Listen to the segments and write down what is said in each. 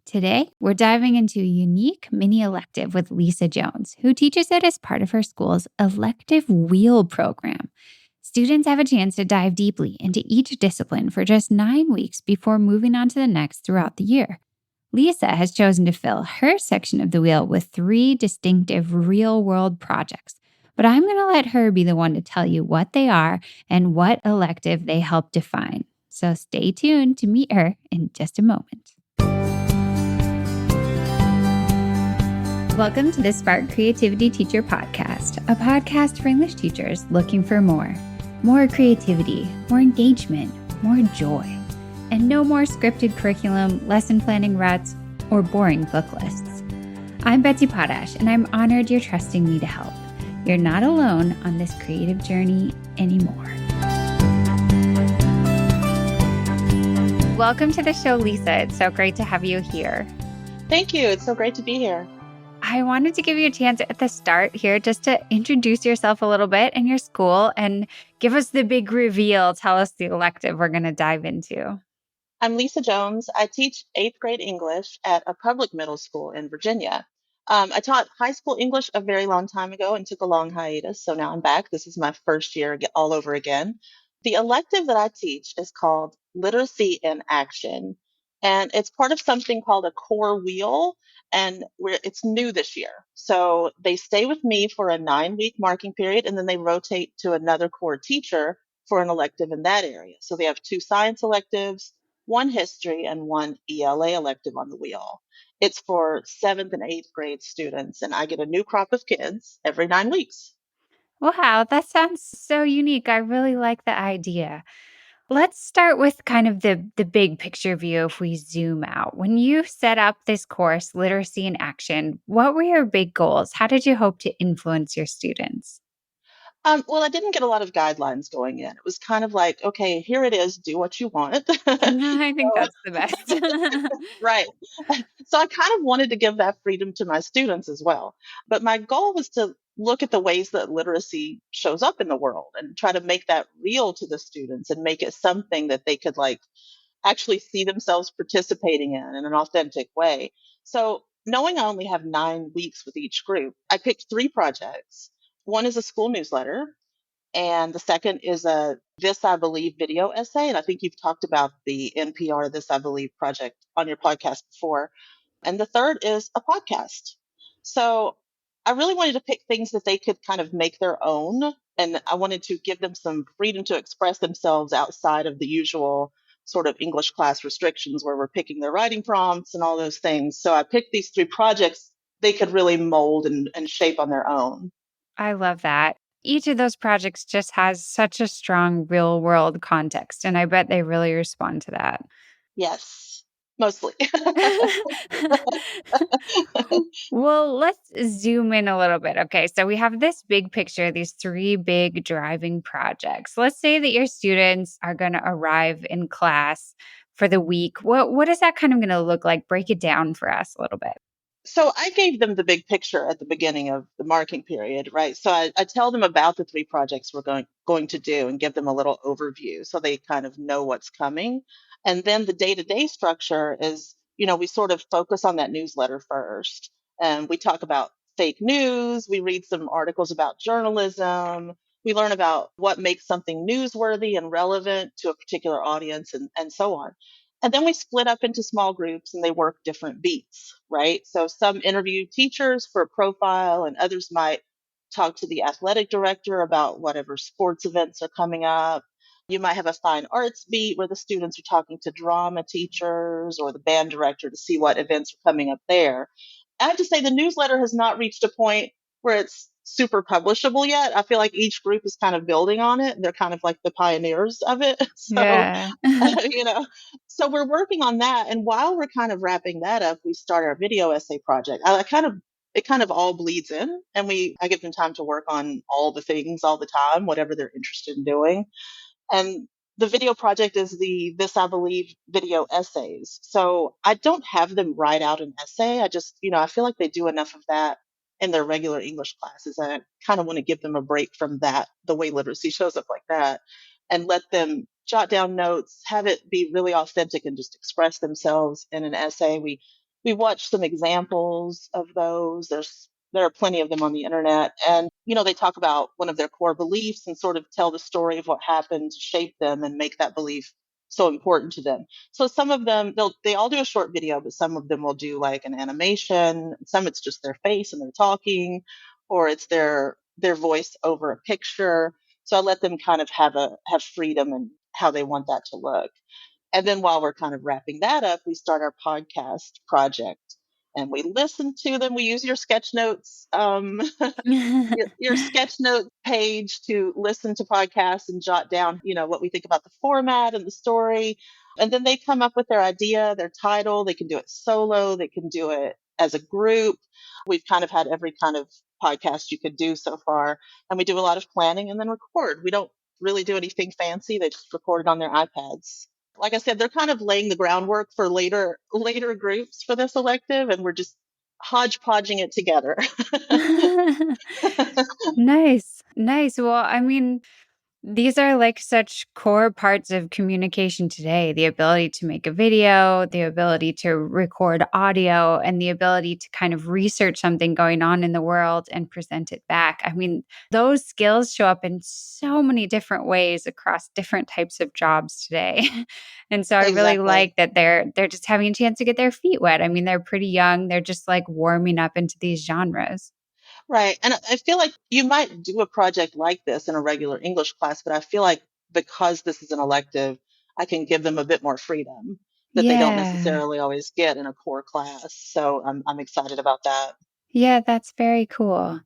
Today, we're diving into a unique mini elective with Lisa Jones, who teaches it as part of her school's Elective Wheel program. Students have a chance to dive deeply into each discipline for just 9 weeks before moving on to the next throughout the year. Lisa has chosen to fill her section of the wheel with 3 distinctive real world projects. But I'm going to let her be the one to tell you what they are and what elective they help define. So stay tuned to meet her in just a moment. Welcome to the Spark Creativity Teacher Podcast, a podcast for English teachers looking for more. More creativity, more engagement, more joy. And no more scripted curriculum, lesson planning ruts, or boring book lists. I'm Betsy Potash, and I'm honored you're trusting me to help. You're not alone on this creative journey anymore. Welcome to the show, Lisa. It's so great to have you here. Thank you. It's so great to be here. I wanted to give you a chance at the start here just to introduce yourself a little bit and your school and give us the big reveal. Tell us the elective we're going to dive into. I'm Lisa Jones. I teach 8th grade English at a public middle school in Virginia. I taught high school English a very long time ago and took a long hiatus. So now I'm back. This is my first year all over again. The elective that I teach is called Literacy in Action. And it's part of something called a core wheel. And it's new this year. So they stay with me for a 9-week marking period, and then they rotate to another core teacher for an elective in that area. So they have 2 science electives, 1 history, and 1 ELA elective on the wheel. It's for 7th and 8th grade students, and I get a new crop of kids every 9 weeks. Wow, that sounds so unique. I really like the idea. Let's start with kind of the big picture view if we zoom out. When you set up this course, Literacy in Action, what were your big goals? How did you hope to influence your students? Well, I didn't get a lot of guidelines going in. It was kind of like, okay, here it is, do what you want. I think So, that's the best. right. So I kind of wanted to give that freedom to my students as well. But my goal was to look at the ways that literacy shows up in the world and try to make that real to the students and make it something that they could actually see themselves participating in an authentic way. So knowing I only have 9 weeks with each group, I picked 3 projects. One is a school newsletter, and the second is a This I Believe video essay. And I think you've talked about the NPR This I Believe project on your podcast before. And the third is a podcast. So I really wanted to pick things that they could kind of make their own. And I wanted to give them some freedom to express themselves outside of the usual sort of English class restrictions where we're picking their writing prompts and all those things. So I picked these 3 projects they could really mold and shape on their own. I love that. Each of those projects just has such a strong real world context, and I bet they really respond to that. Yes, mostly. Well, let's zoom in a little bit. Okay, so we have this big picture, these 3 big driving projects. Let's say that your students are going to arrive in class for the week. What is that kind of going to look like? Break it down for us a little bit. So I gave them the big picture at the beginning of the marking period, right? So I tell them about the 3 projects we're going to do and give them a little overview so they kind of know what's coming. And then the day-to-day structure is, we sort of focus on that newsletter first. And we talk about fake news, we read some articles about journalism, we learn about what makes something newsworthy and relevant to a particular audience and so on. And then we split up into small groups and they work different beats, right? So some interview teachers for a profile, and others might talk to the athletic director about whatever sports events are coming up. You might have a fine arts beat where the students are talking to drama teachers or the band director to see what events are coming up there. I have to say, the newsletter has not reached a point where it's super publishable yet. I feel like each group is kind of building on it. They're kind of like the pioneers of it. So, Yeah. you know, so we're working on that. And while we're kind of wrapping that up, we start our video essay project. It kind of all bleeds in, and I give them time to work on all the things all the time, whatever they're interested in doing. And the video project is the This I Believe video essays. So I don't have them write out an essay. I just, I feel like they do enough of that in their regular English classes. And I kind of want to give them a break from that, the way literacy shows up like that, and let them jot down notes, have it be really authentic and just express themselves in an essay. We We watched some examples of those. There are plenty of them on the internet. And, they talk about one of their core beliefs and sort of tell the story of what happened to shape them and make that belief so important to them. So some of them, they all do a short video, but some of them will do like an animation. Some it's just their face and they're talking, or it's their voice over a picture. So I let them kind of have freedom in how they want that to look. And then while we're kind of wrapping that up, we start our podcast project and we listen to them. We use your sketch notes, your sketch note page to listen to podcasts and jot down, what we think about the format and the story. And then they come up with their idea, their title. They can do it solo. They can do it as a group. We've kind of had every kind of podcast you could do so far. And we do a lot of planning and then record. We don't really do anything fancy. They just record it on their iPads. Like I said, they're kind of laying the groundwork for later groups for this elective, and we're just hodgepodging it together. Nice. Nice. Well, I mean, these are like such core parts of communication today, the ability to make a video, the ability to record audio, and the ability to kind of research something going on in the world and present it back. I mean, those skills show up in so many different ways across different types of jobs today. And so I really Exactly. like that they're just having a chance to get their feet wet. I mean, they're pretty young. They're just like warming up into these genres. Right. And I feel like you might do a project like this in a regular English class, but I feel like because this is an elective, I can give them a bit more freedom that they don't Yeah. necessarily always get in a core class. So I'm excited about that. Yeah, that's very cool.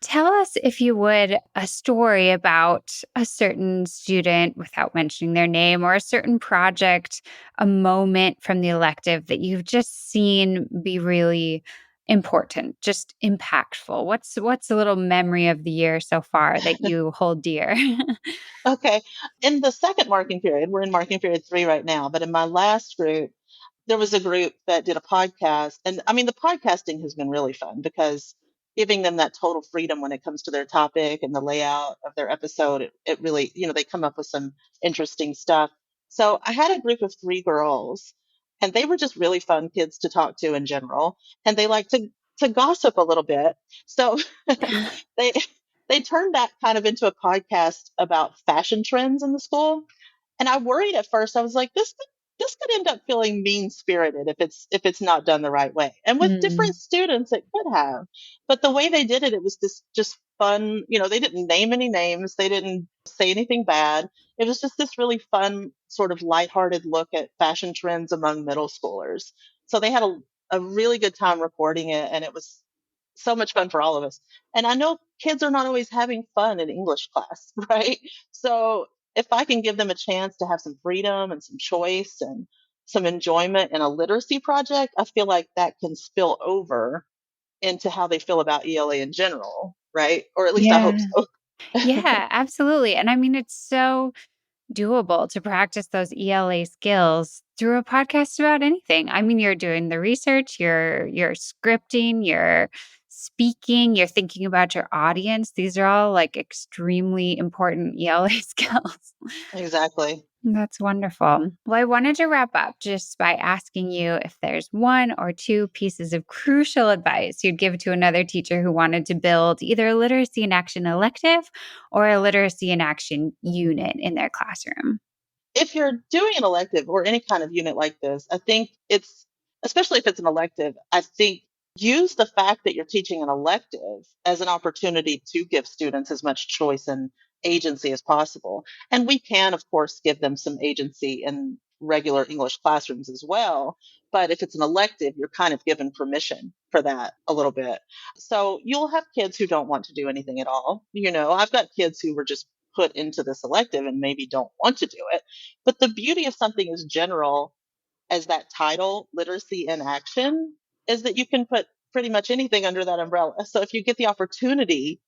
Tell us, if you would, a story about a certain student without mentioning their name or a certain project, a moment from the elective that you've just seen be really important, just impactful. What's a little memory of the year so far that you hold dear? Okay. In the second marking period, we're in marking period 3 right now, but in my last group, there was a group that did a podcast. And I mean, the podcasting has been really fun because giving them that total freedom when it comes to their topic and the layout of their episode, it really, they come up with some interesting stuff. So I had a group of 3 girls, and they were just really fun kids to talk to in general. And they like to gossip a little bit. So they they turned that kind of into a podcast about fashion trends in the school. And I worried at first. I was like, this could end up feeling mean spirited if it's not done the right way. And with different Mm. students, it could have. But the way they did it, it was just fun. They didn't name any names. They didn't say anything bad. It was just this really fun, sort of lighthearted look at fashion trends among middle schoolers. So they had a really good time recording it, and it was so much fun for all of us. And I know kids are not always having fun in English class, right? So if I can give them a chance to have some freedom and some choice and some enjoyment in a literacy project, I feel like that can spill over into how they feel about ELA in general, right? Or at least I hope Yeah. so. Yeah, absolutely. And I mean, it's so doable to practice those ELA skills through a podcast about anything. I mean, you're doing the research, you're scripting, you're speaking, you're thinking about your audience. These are all like extremely important ELA skills. Exactly. That's wonderful. Well, I wanted to wrap up just by asking you if there's one or two pieces of crucial advice you'd give to another teacher who wanted to build either a literacy in action elective or a literacy in action unit in their classroom. If you're doing an elective or any kind of unit like this, I think especially if it's an elective, I think use the fact that you're teaching an elective as an opportunity to give students as much choice and agency as possible. And we can, of course, give them some agency in regular English classrooms as well. But if it's an elective, you're kind of given permission for that a little bit. So you'll have kids who don't want to do anything at all. I've got kids who were just put into this elective and maybe don't want to do it. But the beauty of something as general as that title, Literacy in Action, is that you can put pretty much anything under that umbrella. So if you get the opportunity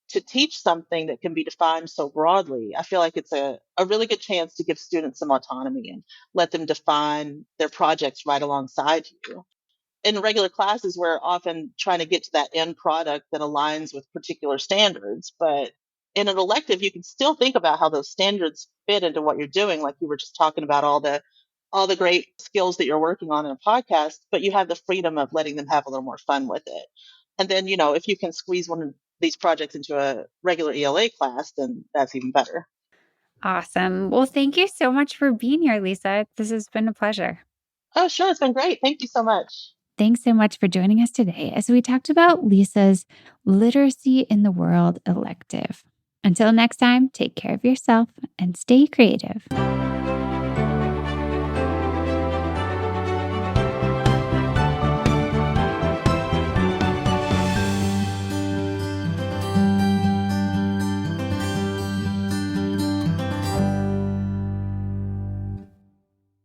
to teach something that can be defined so broadly, I feel like it's a really good chance to give students some autonomy and let them define their projects right alongside you. In regular classes, we're often trying to get to that end product that aligns with particular standards. But in an elective, you can still think about how those standards fit into what you're doing. Like you were just talking about all the all the great skills that you're working on in a podcast, but you have the freedom of letting them have a little more fun with it. And then, if you can squeeze one of these projects into a regular ELA class, then that's even better. Awesome. Well, thank you so much for being here, Lisa. This has been a pleasure. Oh, sure. It's been great. Thank you so much. Thanks so much for joining us today as we talked about Lisa's Literacy in the World elective. Until next time, take care of yourself and stay creative.